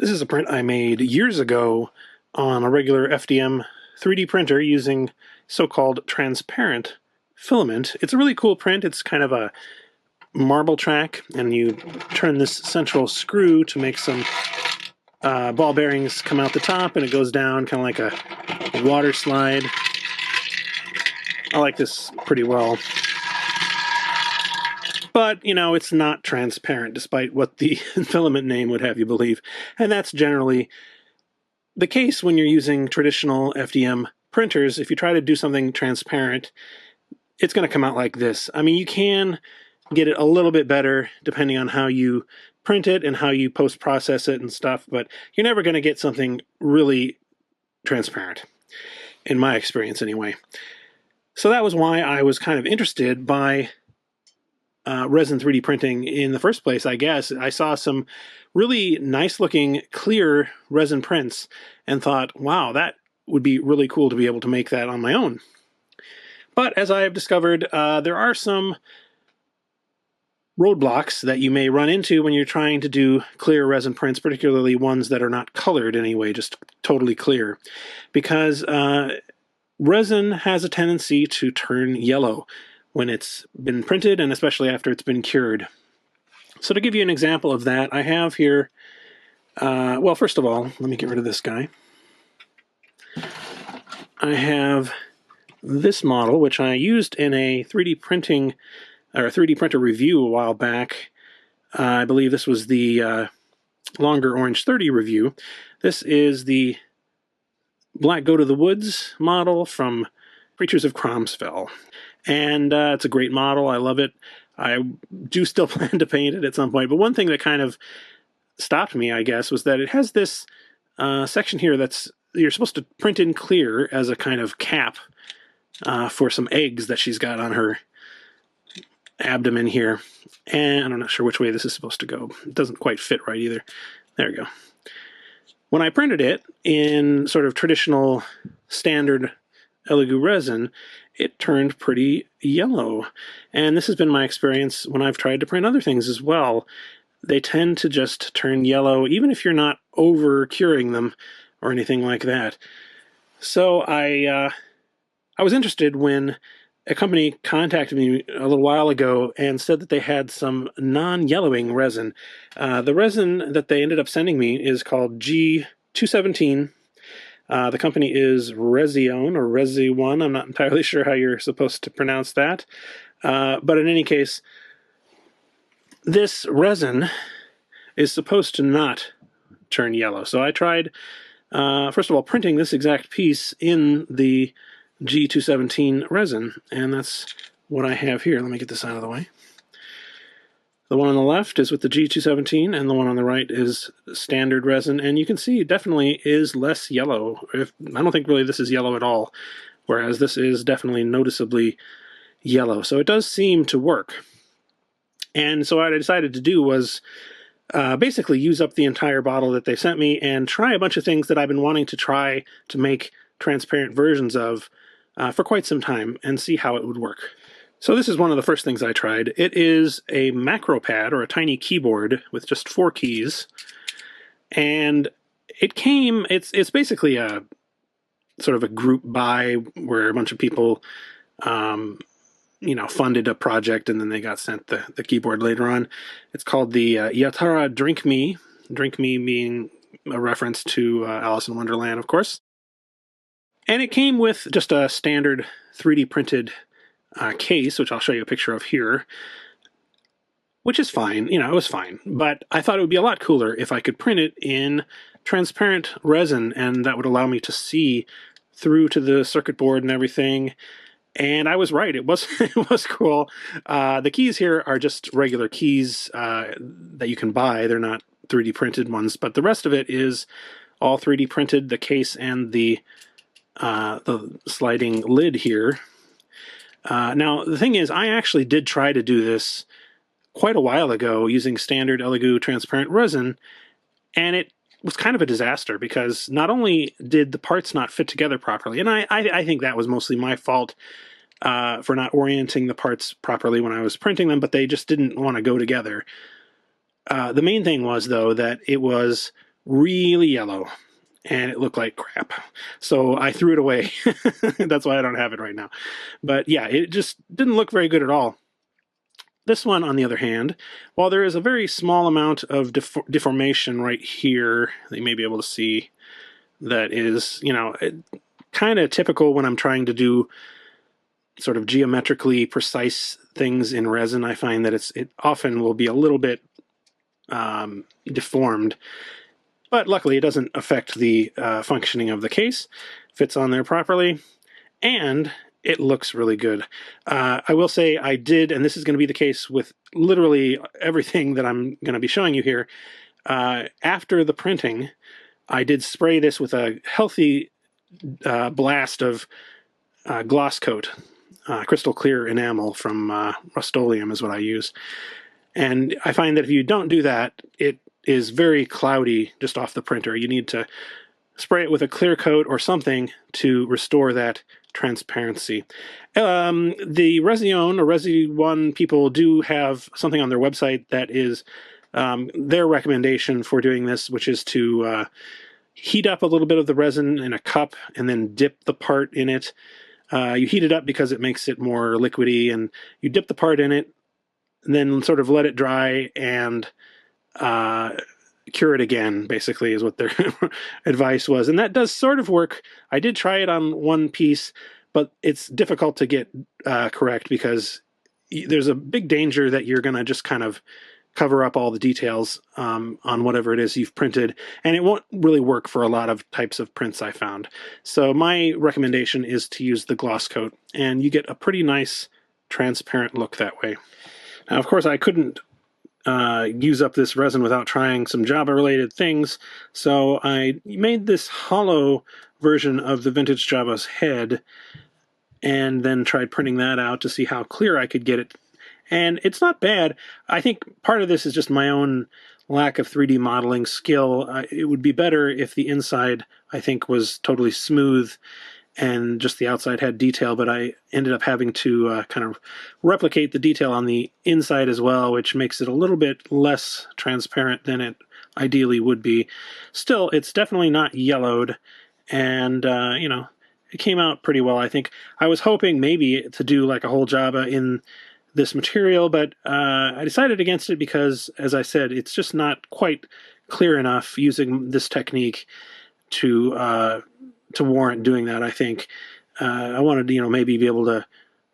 This is a print I made years ago on a regular FDM 3D printer using so-called transparent filament. It's a really cool print. It's kind of a marble track, and you turn this central screw to make some ball bearings come out the top, and it goes down kind of like a water slide. I like this pretty well. But, you know, it's not transparent, despite what the filament name would have you believe. And that's generally the case when you're using traditional FDM printers. If you try to do something transparent, it's going to come out like this. I mean, you can get it a little bit better depending on how you print it and how you post-process it and stuff, but you're never going to get something really transparent, in my experience anyway. So that was why I was kind of interested by resin 3D printing in the first place, I guess. I saw some really nice looking clear resin prints and thought, wow, that would be really cool to be able to make that on my own. But as I have discovered, there are some roadblocks that you may run into when you're trying to do clear resin prints, particularly ones that are not colored anyway, just totally clear. Because resin has a tendency to turn yellow when it's been printed, and especially after it's been cured. So to give you an example of that, I have here, well, first of all, let me get rid of this guy. I have this model, which I used in a 3D printing, or a 3D printer review a while back. I believe this was the Longer Orange 30 review. This is the Black Goat of the Woods model from Creatures of Cromsfell. And it's a great model. I love it. I do still plan to paint it at some point. But one thing that kind of stopped me, I guess, was that it has this section here that's, you're supposed to print in clear as a kind of cap for some eggs that she's got on her abdomen here. And I'm not sure which way this is supposed to go. It doesn't quite fit right either. There we go. When I printed it in sort of traditional standard Elegoo resin, it turned pretty yellow. And this has been my experience when I've tried to print other things as well. They tend to just turn yellow, even if you're not over curing them or anything like that. So I was interested when a company contacted me a little while ago and said that they had some non-yellowing resin. The resin that they ended up sending me is called G-217. The company is Resione, or Resi1. I'm not entirely sure how you're supposed to pronounce that. But in any case, this resin is supposed to not turn yellow. So I tried, first of all, printing this exact piece in the G-217 resin, and that's what I have here. Let me get this out of the way. The one on the left is with the G-217, and the one on the right is standard resin, and you can see it definitely is less yellow. I don't think really this is yellow at all, whereas this is definitely noticeably yellow. So it does seem to work. And so what I decided to do was basically use up the entire bottle that they sent me and try a bunch of things that I've been wanting to try to make transparent versions of for quite some time and see how it would work. So this is one of the first things I tried. It is a macro pad, or a tiny keyboard with just 4 keys. And it came, it's basically a sort of a group buy where a bunch of people, you know, funded a project and then they got sent the keyboard later on. It's called the Yatara Drink Me. Drink Me being a reference to Alice in Wonderland, of course. And it came with just a standard 3D printed case, which I'll show you a picture of here, which is fine. You know, it was fine. But I thought it would be a lot cooler if I could print it in transparent resin, and that would allow me to see through to the circuit board and everything. And I was right. It was it was cool. The keys here are just regular keys that you can buy. They're not 3D printed ones, but the rest of it is all 3D printed. The case and the sliding lid here. Now, the thing is, I actually did try to do this quite a while ago using standard Elegoo transparent resin, and it was kind of a disaster because not only did the parts not fit together properly, and I think that was mostly my fault for not orienting the parts properly when I was printing them, but they just didn't want to go together. The main thing was, though, that it was really yellow, and it looked like crap. So I threw it away. That's why I don't have it right now. But yeah, it just didn't look very good at all. This one, on the other hand, while there is a very small amount of deformation right here, that you may be able to see, that is, you know, kind of typical when I'm trying to do sort of geometrically precise things in resin. I find that it often will be a little bit deformed, but luckily it doesn't affect the functioning of the case. Fits on there properly, and it looks really good. I will say I did, and this is going to be the case with literally everything that I'm going to be showing you here. After the printing, I did spray this with a healthy blast of gloss coat. Crystal clear enamel from Rust-Oleum is what I use. And I find that if you don't do that, it is very cloudy just off the printer. You need to spray it with a clear coat or something to restore that transparency. The Resione or Resi1 people do have something on their website that is their recommendation for doing this, which is to heat up a little bit of the resin in a cup and then dip the part in it. You heat it up because it makes it more liquidy, and you dip the part in it, and then sort of let it dry and cure it again, basically, is what their advice was. And that does sort of work. I did try it on one piece, but it's difficult to get correct because there's a big danger that you're going to just kind of cover up all the details on whatever it is you've printed, and it won't really work for a lot of types of prints I found. So my recommendation is to use the gloss coat, and you get a pretty nice transparent look that way. Now, of course, I couldn't use up this resin without trying some Jabba-related things, so I made this hollow version of the vintage Jabba's head, and then tried printing that out to see how clear I could get it. And it's not bad. I think part of this is just my own lack of 3D modeling skill. It would be better if the inside, I think, was totally smooth and just the outside had detail, but I ended up having to kind of replicate the detail on the inside as well, which makes it a little bit less transparent than it ideally would be. Still, it's definitely not yellowed, and, you know, it came out pretty well, I think. I was hoping maybe to do like a whole Jabba in this material, but I decided against it because, as I said, it's just not quite clear enough using this technique to warrant doing that. I think I wanted to, you know, maybe be able to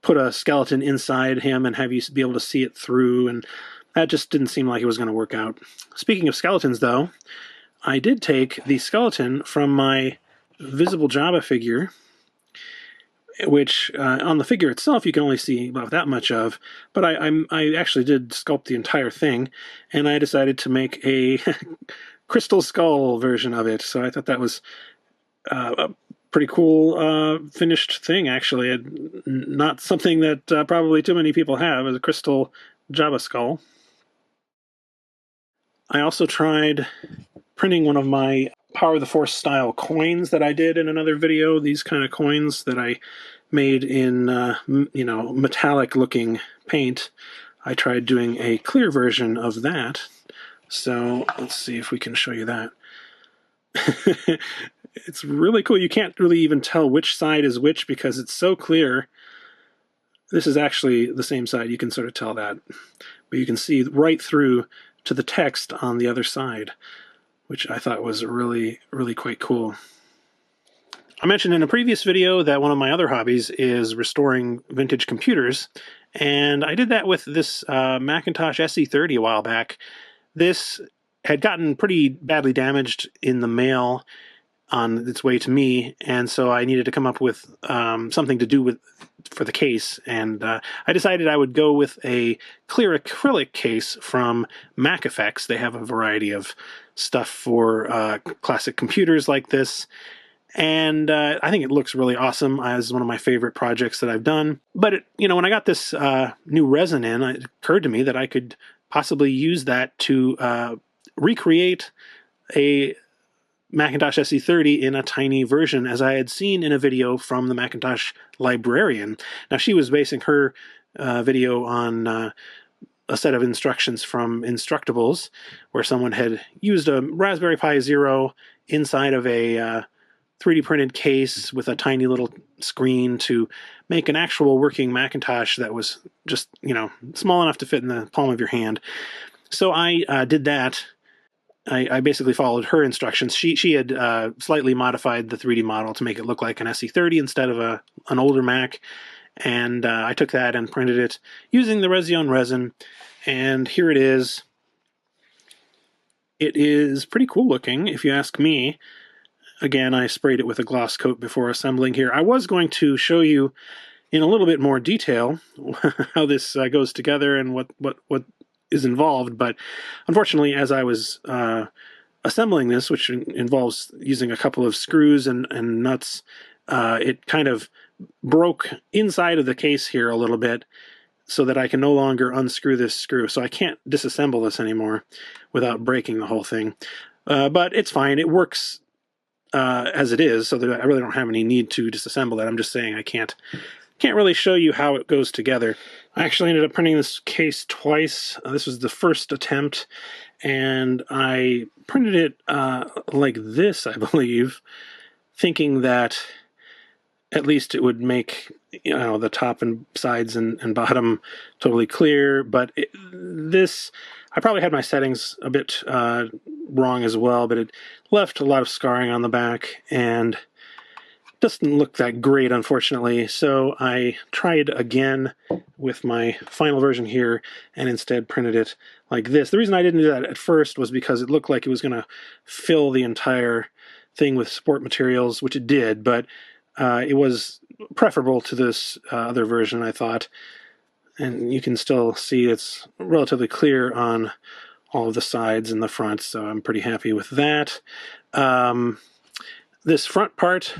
put a skeleton inside him and have you be able to see it through, and that just didn't seem like it was going to work out. Speaking of skeletons, though, I did take the skeleton from my Visible Jabba figure, which on the figure itself you can only see about that much of, but I actually did sculpt the entire thing, and I decided to make a Crystal Skull version of it. So I thought that was a pretty cool finished thing, actually. Not something that probably too many people have, as a Crystal Jabba Skull. I also tried printing one of my Power of the Force style coins that I did in another video. These kind of coins that I made in, you know, metallic looking paint. I tried doing a clear version of that. So let's see if we can show you that. It's really cool. You can't really even tell which side is which because it's so clear. This is actually the same side. You can sort of tell that. But you can see right through to the text on the other side, which I thought was really, really quite cool. I mentioned in a previous video that one of my other hobbies is restoring vintage computers, and I did that with this Macintosh SE30 a while back. This had gotten pretty badly damaged in the mail on its way to me, and so I needed to come up with something to do for the case, and I decided I would go with a clear acrylic case from Mac Effects. They have a variety of stuff for classic computers like this, and I think it looks really awesome as one of my favorite projects that I've done. But you know, when I got this new resin in, it occurred to me that I could possibly use that to recreate a Macintosh SE30 in a tiny version, as I had seen in a video from the Macintosh librarian. Now, she was basing her video on a set of instructions from Instructables where someone had used a Raspberry Pi Zero inside of a 3D printed case with a tiny little screen to make an actual working Macintosh that was just, small enough to fit in the palm of your hand. So I did that. I basically followed her instructions. She had slightly modified the 3D model to make it look like an SE30 instead of an older Mac. And I took that and printed it using the Resione resin. And here it is. It is pretty cool looking, if you ask me. Again, I sprayed it with a gloss coat before assembling here. I was going to show you in a little bit more detail how this goes together and what is involved, but unfortunately, as I was assembling this, which involves using a couple of screws and nuts, it kind of broke inside of the case here a little bit so that I can no longer unscrew this screw. So I can't disassemble this anymore without breaking the whole thing. But it's fine. It works as it is, so that I really don't have any need to disassemble it. I'm just saying I can't really show you how it goes together. I actually ended up printing this case twice. This was the first attempt, and I printed it like this, I believe, thinking that at least it would make the top and sides and bottom totally clear. But I probably had my settings a bit wrong as well, but it left a lot of scarring on the back and doesn't look that great, unfortunately. So I tried again with my final version here and instead printed it like this. The reason I didn't do that at first was because it looked like it was going to fill the entire thing with support materials, which it did, but it was preferable to this other version, I thought. And you can still see it's relatively clear on all of the sides and the front, so I'm pretty happy with that. This front part,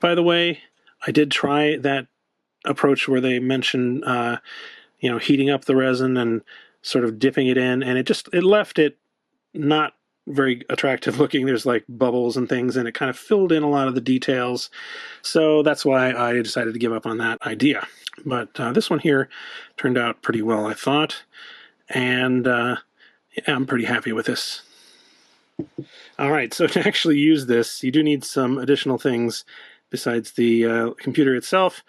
by the way, I did try that approach where they mention, heating up the resin and sort of dipping it in, and it left it not very attractive looking. There's like bubbles and things, and it kind of filled in a lot of the details. So that's why I decided to give up on that idea. But this one here turned out pretty well, I thought. And yeah, I'm pretty happy with this. All right, so to actually use this, you do need some additional things besides the computer itself.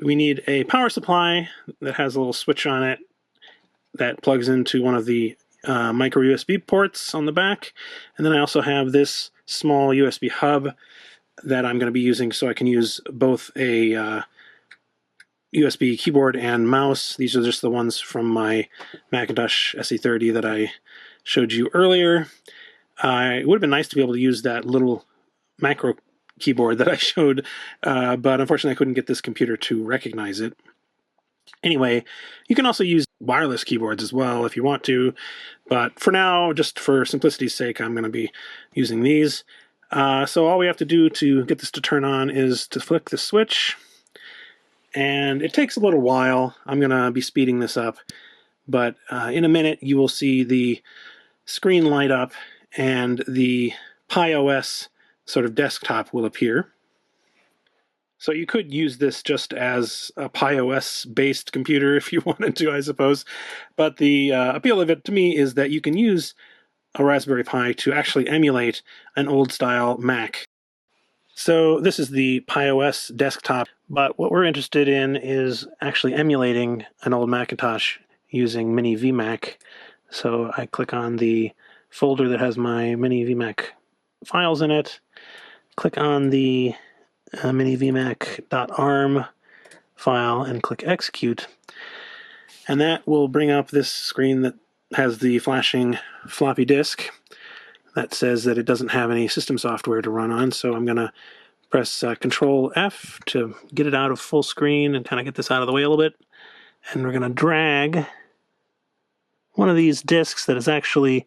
We need a power supply that has a little switch on it that plugs into one of the micro USB ports on the back. And then I also have this small USB hub that I'm going to be using so I can use both a USB keyboard and mouse. These are just the ones from my Macintosh SE30 that I showed you earlier. It would have been nice to be able to use that little macro keyboard that I showed, but unfortunately I couldn't get this computer to recognize it. Anyway, you can also use wireless keyboards as well if you want to, but for now, just for simplicity's sake, I'm going to be using these. So all we have to do to get this to turn on is to flick the switch, and it takes a little while. I'm going to be speeding this up, but in a minute you will see the screen light up and the Pi OS sort of desktop will appear. So you could use this just as a Pi OS-based computer if you wanted to, I suppose. But the appeal of it to me is that you can use a Raspberry Pi to actually emulate an old-style Mac. So this is the Pi OS desktop, but what we're interested in is actually emulating an old Macintosh using Mini VMac. So I click on the folder that has my Mini VMac files in it, click on the minivmac.arm file and click execute, and that will bring up this screen that has the flashing floppy disk that says that it doesn't have any system software to run on. So I'm going to press Control F to get it out of full screen and kind of get this out of the way a little bit, and we're going to drag one of these disks that has actually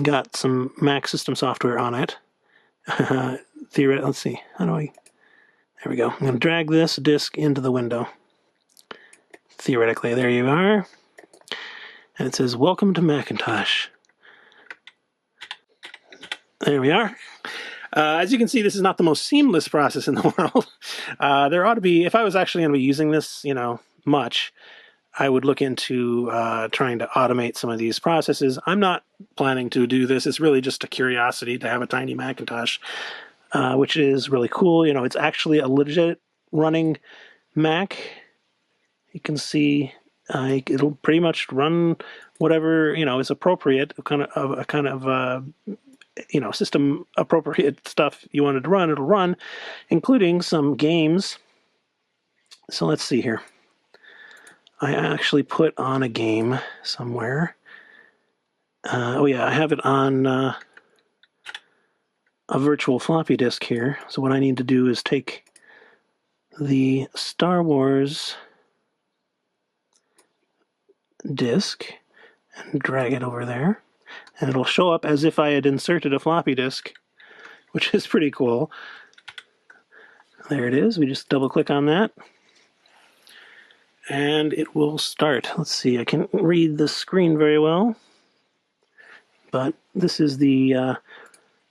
got some Mac system software on it. Let's see, how do I... There we go. I'm going to drag this disk into the window. Theoretically, there you are. And it says, "Welcome to Macintosh." There we are. As you can see, this is not the most seamless process in the world. There ought to be, if I was actually going to be using this, much, I would look into trying to automate some of these processes. I'm not planning to do this. It's really just a curiosity to have a tiny Macintosh, which is really cool. You know, it's actually a legit running Mac. You can see it'll pretty much run whatever, you know, is appropriate, you know, system appropriate stuff you wanted to run. It'll run, including some games. So let's see here. I actually put on a game somewhere. Oh yeah, I have it on a virtual floppy disk here. So what I need to do is take the Star Wars disk and drag it over there. And it'll show up as if I had inserted a floppy disk, which is pretty cool. There it is. We just double click on that. And it will start. Let's see, I can't read the screen very well. But this is the,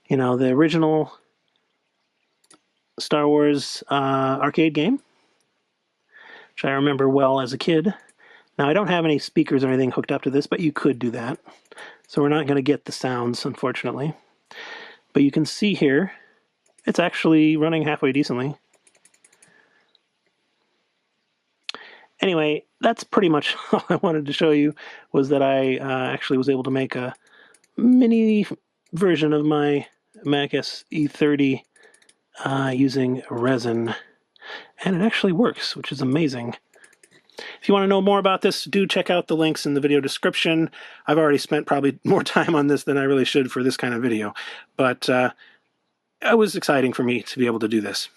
you know, the original Star Wars arcade game, which I remember well as a kid. Now, I don't have any speakers or anything hooked up to this, but you could do that. So we're not going to get the sounds, unfortunately. But you can see here, it's actually running halfway decently. Anyway, that's pretty much all I wanted to show you, was that I actually was able to make a mini version of my Mac SE30 using Resin. And it actually works, which is amazing. If you want to know more about this, do check out the links in the video description. I've already spent probably more time on this than I really should for this kind of video, but it was exciting for me to be able to do this.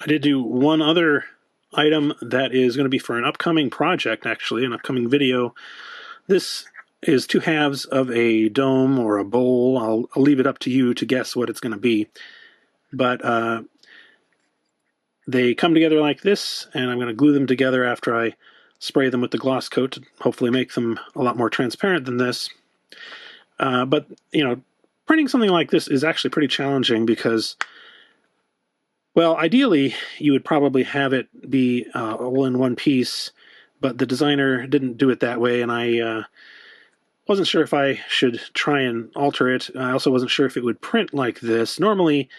I did do one other item that is going to be for an upcoming project, actually, an upcoming video. This is 2 halves of a dome or a bowl. I'll leave it up to you to guess what it's going to be. But they come together like this, and I'm going to glue them together after I spray them with the gloss coat to hopefully make them a lot more transparent than this. But, you know, printing something like this is actually pretty challenging because, well, ideally, you would probably have it be all in one piece, but the designer didn't do it that way, and I wasn't sure if I should try and alter it. I also wasn't sure if it would print like this. Normally,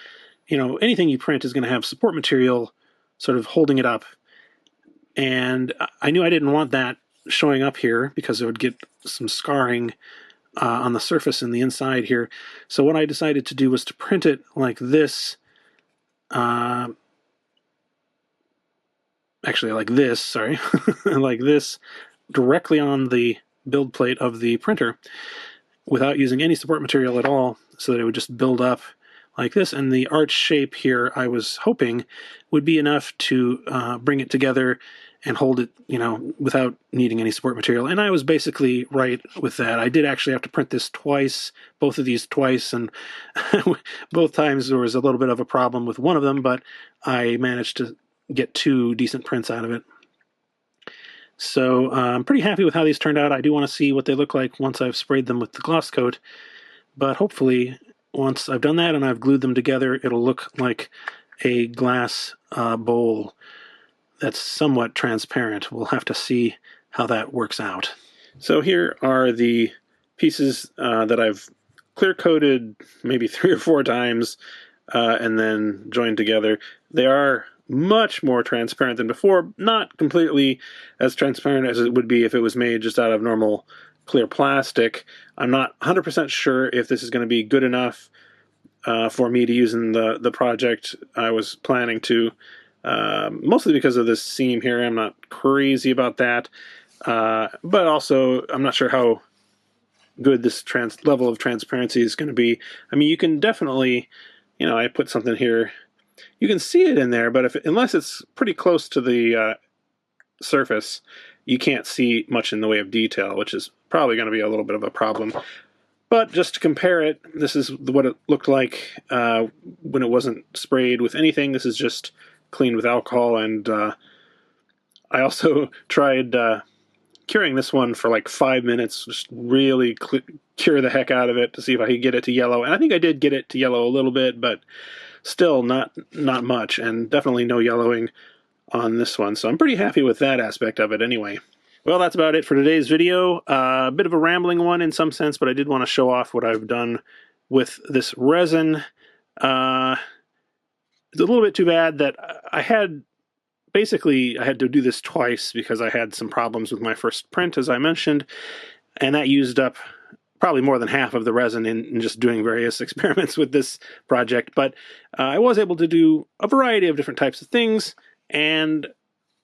you know, anything you print is going to have support material sort of holding it up, and I knew I didn't want that showing up here because it would get some scarring on the surface and the inside here. So what I decided to do was to print it like this. Actually, like this, sorry, like this, directly on the build plate of the printer without using any support material at all, so that it would just build up like this. And the arch shape here, I was hoping, would be enough to bring it together and hold it, you know, without needing any support material. And I was basically right with that. I did actually have to print this twice, both of these twice, and both times there was a little bit of a problem with one of them, but I managed to get 2 decent prints out of it. So I'm pretty happy with how these turned out. I do want to see what they look like once I've sprayed them with the gloss coat, but hopefully once I've done that and I've glued them together, it'll look like a glass bowl that's somewhat transparent. We'll have to see how that works out. So here are the pieces that I've clear coated maybe 3 or 4 times and then joined together. They are much more transparent than before, not completely as transparent as it would be if it was made just out of normal clear plastic. I'm not 100% sure if this is going to be good enough for me to use in the project I was planning to, mostly because of this seam here. I'm not crazy about that, but also I'm not sure how good this level of transparency is going to be. I mean, you can definitely, you know, I put something here, you can see it in there, but unless it's pretty close to the surface, you can't see much in the way of detail, which is probably going to be a little bit of a problem. But just to compare it, this is what it looked like when it wasn't sprayed with anything. This is just cleaned with alcohol, and I also tried curing this one for like 5 minutes, just really cure the heck out of it to see if I could get it to yellow. And I think I did get it to yellow a little bit, but still not much, and definitely no yellowing on this one. So I'm pretty happy with that aspect of it anyway. Well, that's about it for today's video. A bit of a rambling one in some sense, but I did want to show off what I've done with this resin. It's a little bit too bad that I had to do this twice because I had some problems with my first print, as I mentioned, and that used up probably more than half of the resin in just doing various experiments with this project. But I was able to do a variety of different types of things, and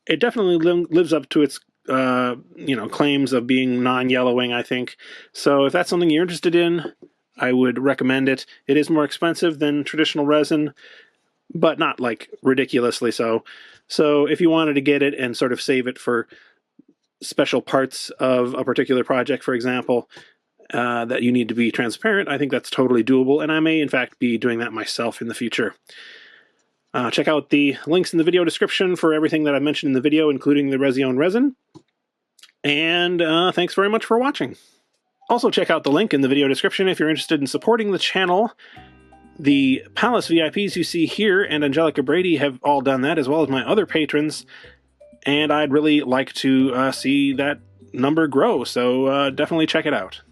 it definitely lives up to its claims of being non-yellowing, I think. So if that's something you're interested in, I would recommend it. It is more expensive than traditional resin, but not like ridiculously so. So if you wanted to get it and sort of save it for special parts of a particular project, for example, that you need to be transparent, I think that's totally doable, and I may in fact be doing that myself in the future. Check out the links in the video description for everything that I mentioned in the video, including the Resione resin. And thanks very much for watching. Also check out the link in the video description if you're interested in supporting the channel. The Palace VIPs you see here and Angelica Brady have all done that, as well as my other patrons. And I'd really like to see that number grow, so definitely check it out.